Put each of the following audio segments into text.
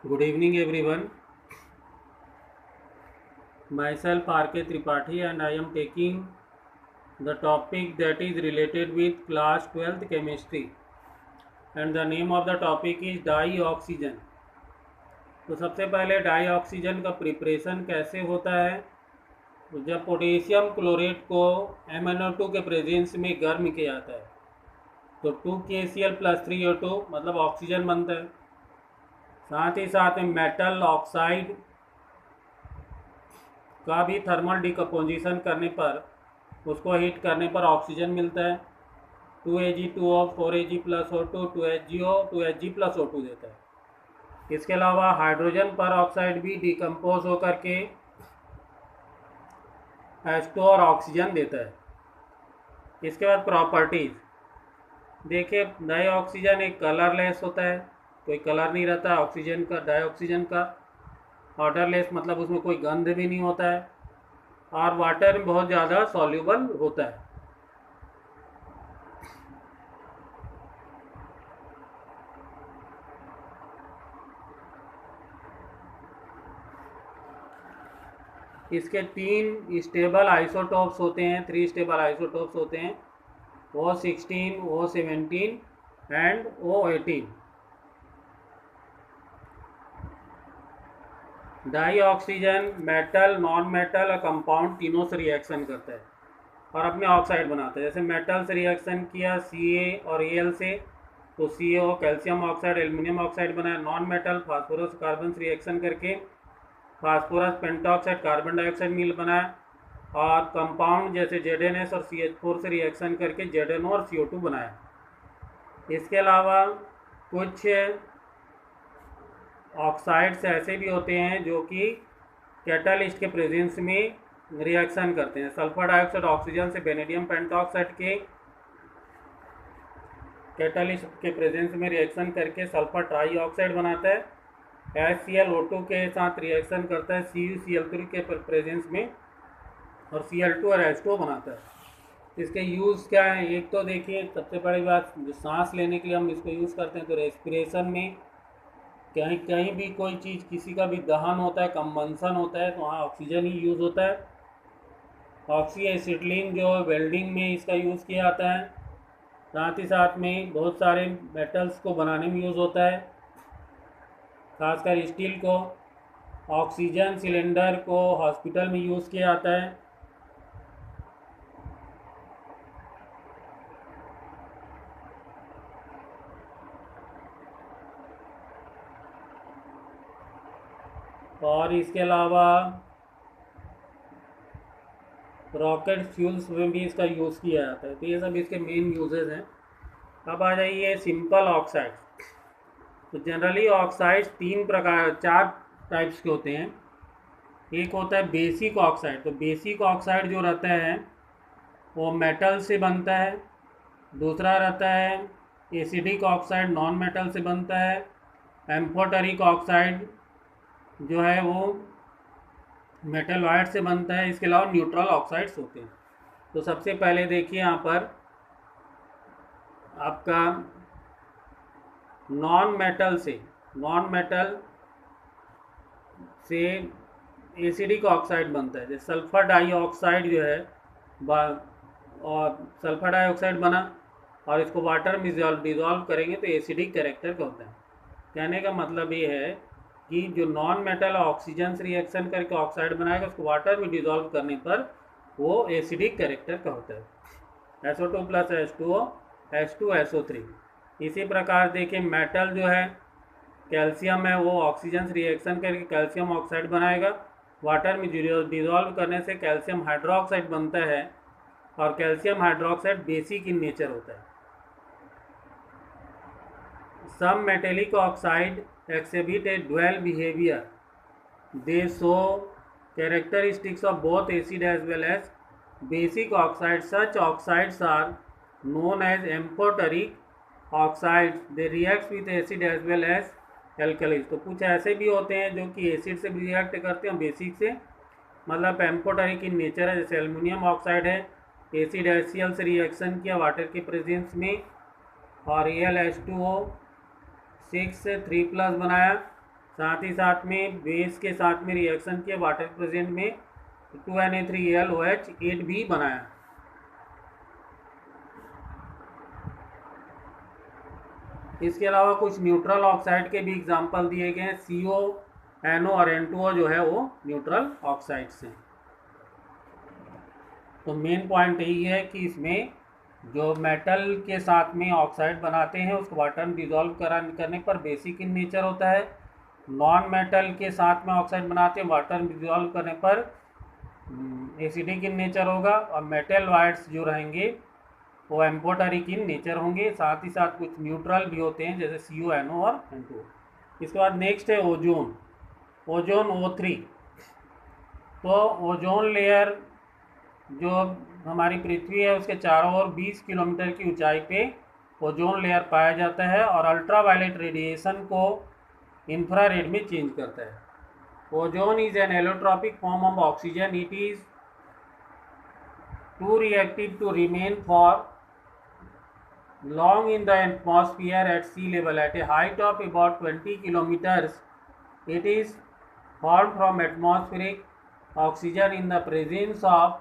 Good evening, everyone. Myself R.K. Tripathi, and I am taking the topic that is related with class 12th chemistry. And the name of the topic is डाईऑक्सीजन। तो सबसे पहले डाईऑक्सीजन का preparation कैसे होता है। तो जब पोटेशियम क्लोरेट को MnO2 के प्रेजेंस में गर्म किया जाता है तो 2KCl + 3O2 मतलब ऑक्सीजन बनता है। साथ ही साथ में मेटल ऑक्साइड का भी थर्मल डिकम्पोजिशन करने पर उसको हीट करने पर ऑक्सीजन मिलता है। 2Ag2O 4Ag+O2 2HgO 2Hg+O2 देता है। इसके अलावा हाइड्रोजन पर ऑक्साइड भी डिकम्पोज होकर के H2 और ऑक्सीजन देता है। इसके बाद प्रॉपर्टीज देखिए, डाईऑक्सीजन एक कलरलेस होता है, कोई कलर नहीं रहता ऑक्सीजन का। डाईऑक्सीजन का ऑर्डरलेस मतलब उसमें कोई गंध भी नहीं होता है, और वाटर में बहुत ज़्यादा सॉल्यूबल होता है। इसके 3 स्टेबल आइसोटोप्स होते हैं, 3 स्टेबल आइसोटोप्स होते हैं, O16, O17 and O18। Dioxygen metal, non metal और कंपाउंड तीनों से रिएक्शन करता है और अपने ऑक्साइड बनाता है। जैसे मेटल से रिएक्शन किया Ca और Al से तो CO calcium oxide aluminium oxide बनाया। नॉन मेटल फास्फोरस कार्बन से रिएक्शन करके फास्फोरस पेंटाऑक्साइड कार्बन डाइऑक्साइड मिल बनाया। और कंपाउंड जैसे ZnS और CH4 से रिएक्शन करके ZnO और CO2 बनाया। इसके अलावा कुछ ऑक्साइड्स ऐसे भी होते हैं जो कि कैटालिस्ट के प्रेजेंस में रिएक्शन करते हैं। सल्फर डाइऑक्साइड ऑक्सीजन से वेनेडियम पेंटाऑक्साइड के कैटालिस्ट के प्रेजेंस में रिएक्शन करके सल्फर ट्राई ऑक्साइड बनाता है। HClO2 के साथ रिएक्शन करता है CuCl3 के प्रेजेंस में और Cl2 और H2O बनाता है। इसके यूज़ क्या है, एक तो देखिए सबसे बड़ी बात, जो सांस लेने के लिए हम इसको यूज़ करते हैं, तो रेस्पिरेशन में कहीं कहीं भी कोई चीज़ किसी का भी दहन होता है, कंबंसन होता है, तो वहाँ ऑक्सीजन ही यूज़ होता है। ऑक्सी एसिटिलीन जो वेल्डिंग में इसका यूज़ किया जाता है। साथ ही साथ में बहुत सारे मेटल्स को बनाने में यूज़ होता है, खासकर स्टील को। ऑक्सीजन सिलेंडर को हॉस्पिटल में यूज़ किया जाता है। और इसके अलावा रॉकेट फ्यूल्स में भी इसका यूज़ किया जाता है। तो ये सब इसके मेन यूजेस हैं। अब आ जाइए सिंपल ऑक्साइड्स। तो जनरली ऑक्साइड्स 4 टाइप्स के होते हैं। एक होता है बेसिक ऑक्साइड। तो बेसिक ऑक्साइड जो रहता है वो मेटल से बनता है। दूसरा रहता है एसिडिक ऑक्साइड, नॉन मेटल से बनता है। एम्फोटेरिक ऑक्साइड जो है वो मेटलॉइड से बनता है। इसके अलावा न्यूट्रल ऑक्साइड्स होते हैं। तो सबसे पहले देखिए यहाँ पर आपका नॉन मेटल से एसिडिक ऑक्साइड बनता है। जैसे सल्फर डाइऑक्साइड जो है और सल्फर डाइऑक्साइड बना और इसको वाटर में डिज़ोल्व करेंगे तो एसिडिक कैरेक्टर का होता है। कहने का मतलब ये है कि जो नॉन मेटल ऑक्सीजन से रिएक्शन करके ऑक्साइड बनाएगा, उसको वाटर में डिज़ोल्व करने पर वो एसिडिक कैरेक्टर का होता है। SO2 + H2O H2SO3। इसी प्रकार देखिए मेटल जो है कैल्शियम है, वो ऑक्सीजन से रिएक्शन करके कैल्शियम ऑक्साइड बनाएगा। वाटर में डिज़ोल्व करने से कैल्शियम हाइड्रोक्साइड बनता है और calcium hydroxide basic in nature होता है। Some metallic oxide exhibit a dual behavior. They show characteristics of both acid as well as basic oxides. Such oxides are known as amphoteric oxides. They react with acid as well as alkalis. तो कुछ ऐसे भी होते हैं जो कि acid से भी रिएक्ट करते हैं बेसिक से, मतलब एम्फोटेरिक इन नेचर है। जैसे एल्युमिनियम ऑक्साइड है, एसिड HCl से रिएक्शन किया वाटर के प्रेजेंस में और AlH2O 6 से 3+ बनाया। साथ ही साथ में बेस के साथ में रिएक्शन किए, वाटर प्रेजेंट में 2Na3Al OH 8 भी बनाया। इसके अलावा कुछ न्यूट्रल ऑक्साइड के भी एग्जाम्पल दिए गए हैं। CO, NO और N2O जो है वो न्यूट्रल ऑक्साइड्स हैं। तो मेन पॉइंट यही है कि इसमें जो मेटल के साथ में ऑक्साइड बनाते हैं उसको वाटर में डिजॉल्व करने पर बेसिक इन नेचर होता है। नॉन मेटल के साथ में ऑक्साइड बनाते हैं, वाटर में डिजॉल्व करने पर एसिडिक इन नेचर होगा। और मेटल वाइड्स जो रहेंगे वो एम्फोटेरिक इन नेचर होंगे। साथ ही साथ कुछ न्यूट्रल भी होते हैं जैसे CO, NO और N2O। इसके बाद नेक्स्ट है ओजोन, ओजोन O3। तो ओजोन लेयर जो हमारी पृथ्वी है उसके चारों ओर 20 किलोमीटर की ऊंचाई पे ओजोन लेयर पाया जाता है और अल्ट्रावायलेट रेडिएशन को इंफ्रारेड में चेंज करता है। Ozone is an allotropic form of oxygen. It is too reactive to remain for long in the atmosphere at sea level at a height of about 20 kilometers. It is formed from atmospheric oxygen in the presence of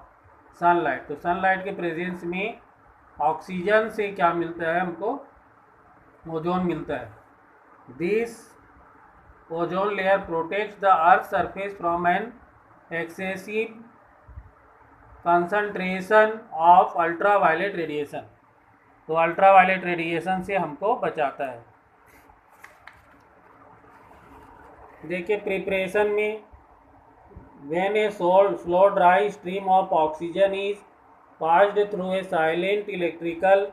sunlight. तो sunlight के presence में oxygen से क्या मिलता है हमको, ozone मिलता है। This ozone layer protects the earth surface from an excessive concentration of ultraviolet radiation. तो अल्ट्रावायलेट रेडिएशन से हमको बचाता है। देखिए प्रिपरेशन में, when a slow dry stream of oxygen is passed through a silent electrical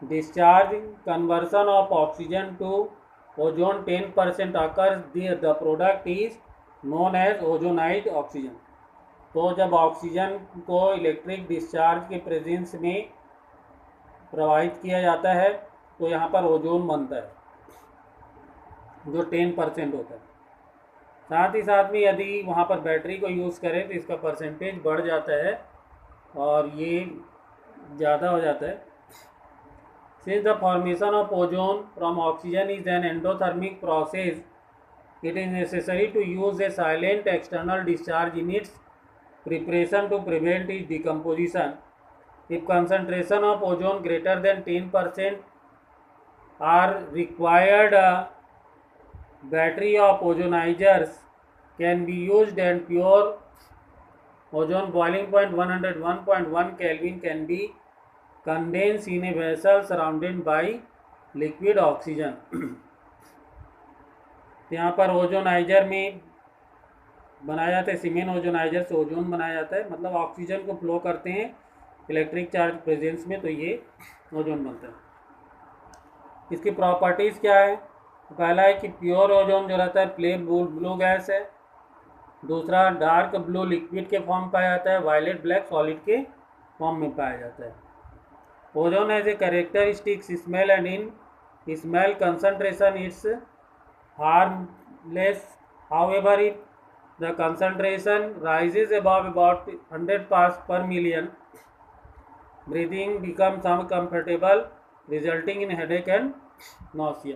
discharge, conversion of oxygen to ozone 10% occurs, the product is known as ozonised oxygen. तो जब oxygen को electric discharge के presence में प्रवाहित किया जाता है तो यहाँ पर ओजोन बनता है जो 10% होता है। साथ ही साथ में यदि वहाँ पर बैटरी को यूज़ करें तो इसका परसेंटेज बढ़ जाता है और ये ज़्यादा हो जाता है। Since the formation of ozone from oxygen is an endothermic process, it is necessary to use a silent external discharge in its preparation to prevent its decomposition. If concentration of ozone greater than 10% are required, battery of ozonizers can be used and pure ozone boiling point 101.1 Kelvin can be condensed in a vessel surrounded by liquid oxygen। यहाँ पर ozoniser में बनाया जाता है, सीमेन ozoniser से ozone बनाया जाता है, मतलब ऑक्सीजन को फ्लो करते हैं इलेक्ट्रिक चार्ज प्रेजेंस में, तो ये ओजोन बनता है। इसकी प्रॉपर्टीज़ क्या है? तो पहला है कि प्योर ओजोन जो रहता है प्लेन ब्लू गैस है। दूसरा डार्क ब्लू लिक्विड के फॉर्म पाया जाता है, वायलेट ब्लैक सॉलिड के फॉर्म में पाया जाता है। Ozone has a characteristics smell and in smell concentration it's harmless, however if the concentration rises above about 100 parts per million, breathing becomes uncomfortable resulting in headache and nausea।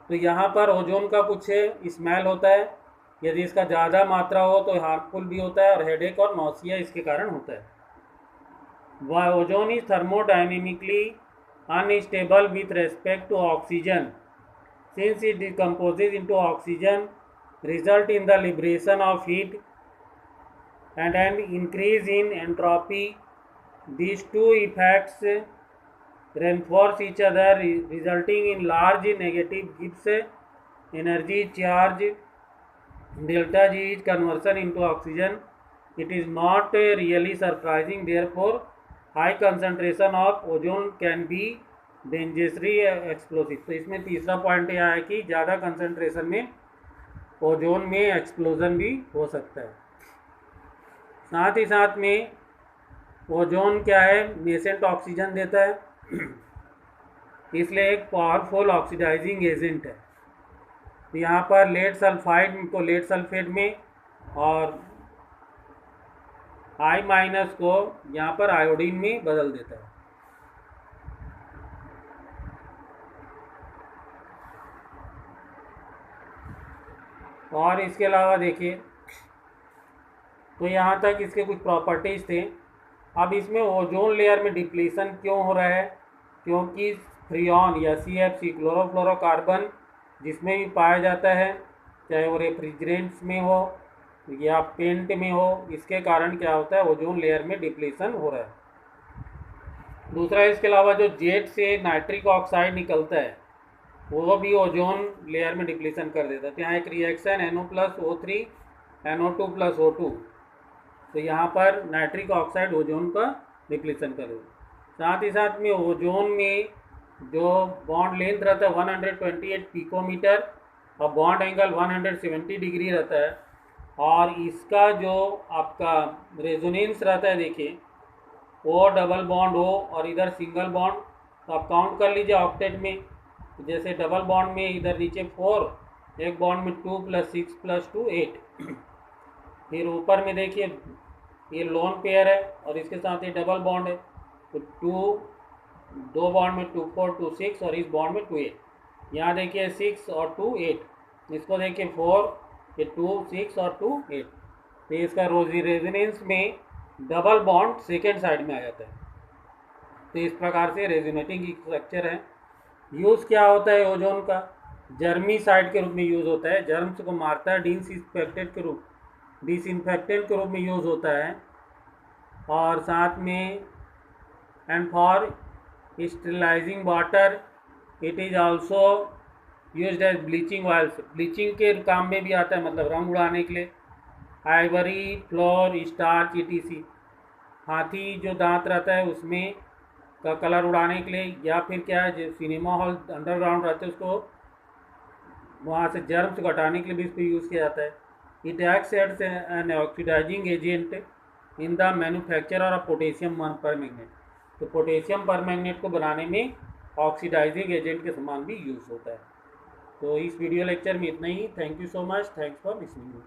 तो यहाँ पर ozone का कुछ smell होता है, यदि इसका ज़्यादा मात्रा हो तो हार्मफुल भी होता है और हेडेक और नौसिया इसके कारण होता है। वह ozone is thermodynamically unstable with respect to oxygen, since it decomposes into oxygen result in the liberation of heat and an increase in entropy. These two effects reinforce each other, resulting in large negative Gibbs energy charge. Delta G is conversion into oxygen. It is not really surprising, therefore high concentration of ozone can be dangerously explosive। तो इसमें तीसरा point यह है कि ज़्यादा concentration में ozone में explosion भी हो सकता है। साथ ही साथ में ओजोन क्या है, नेसेंट ऑक्सीजन देता है, इसलिए एक पावरफुल ऑक्सीडाइजिंग एजेंट है। तो यहाँ पर लेड सल्फाइड को लेड सल्फेट में और I- को यहाँ पर आयोडीन में बदल देता है। और इसके अलावा देखिए, तो यहाँ तक इसके कुछ प्रॉपर्टीज़ थे। अब इसमें ओजोन लेयर में डिप्लीशन क्यों हो रहा है? क्योंकि फ्रियॉन या CFC क्लोरोफ्लोरोकार्बन जिसमें भी पाया जाता है, चाहे वो रेफ्रिजरेंट्स में हो या पेंट में हो, इसके कारण क्या होता है, ओजोन लेयर में डिप्लीशन हो रहा है। दूसरा, इसके अलावा जो जेट से नाइट्रिक ऑक्साइड निकलता है वो भी ओजोन लेयर में डिप्लीशन कर देता है। तो यहाँ एक रिएक्शन NO+O3 NO2+O2, तो यहाँ पर नाइट्रिक ऑक्साइड ओजोन का डिप्लीशन कर देता है। साथ ही साथ में ओजोन में जो बॉन्ड लेंथ रहता है 128 पिकोमीटर और बॉन्ड एंगल 170 डिग्री रहता है, और इसका जो आपका रेजोनेंस रहता है, देखिए ओ डबल बॉन्ड हो और इधर सिंगल बॉन्ड, तो आप काउंट कर लीजिए ऑक्टेट में। जैसे डबल बॉन्ड में इधर नीचे 4, एक बॉन्ड में 2 + 6 + 2 8, फिर ऊपर में देखिए ये लोन पेयर है और इसके साथ ये डबल बॉन्ड है, तो 2 बॉन्ड में 2 4 2 6 और इस बॉन्ड में 2 8। यहाँ देखिए 6 और 2 8, इसको देखिए 4, ये 2 6 और 2 8, तो इसका रेजोनेंस में डबल बॉन्ड सेकेंड साइड में आ जाता है। तो इस प्रकार से रेजोनेटिंग स्ट्रक्चर है। यूज़ क्या होता है ओजोन का? जर्मीसाइड के रूप में यूज़ होता है, जर्म्स को मारता है, डिसइंफेक्टेंट के रूप में यूज़ होता है, और साथ में and for sterilising water it is also used as bleaching oils, bleaching के काम में भी आता है, मतलब रंग उड़ाने के लिए। आइवरी, फ्लोर, स्टार्च ETC, हाथी जो दांत रहता है उसमें का कलर उड़ाने के लिए, या फिर क्या है जो सिनेमा हॉल अंडरग्राउंड रहते हैं उसको वहाँ से जर्म्स को हटाने के लिए भी इसको यूज़ किया जाता है। It acts as an oxidising agent in the manufacture of potassium permanganate, तो पोटेशियम परमैंगनेट को बनाने में ऑक्सीडाइजिंग एजेंट के समान भी यूज़ होता है। तो इस वीडियो लेक्चर में इतना ही। Thank you so much, thanks for listening.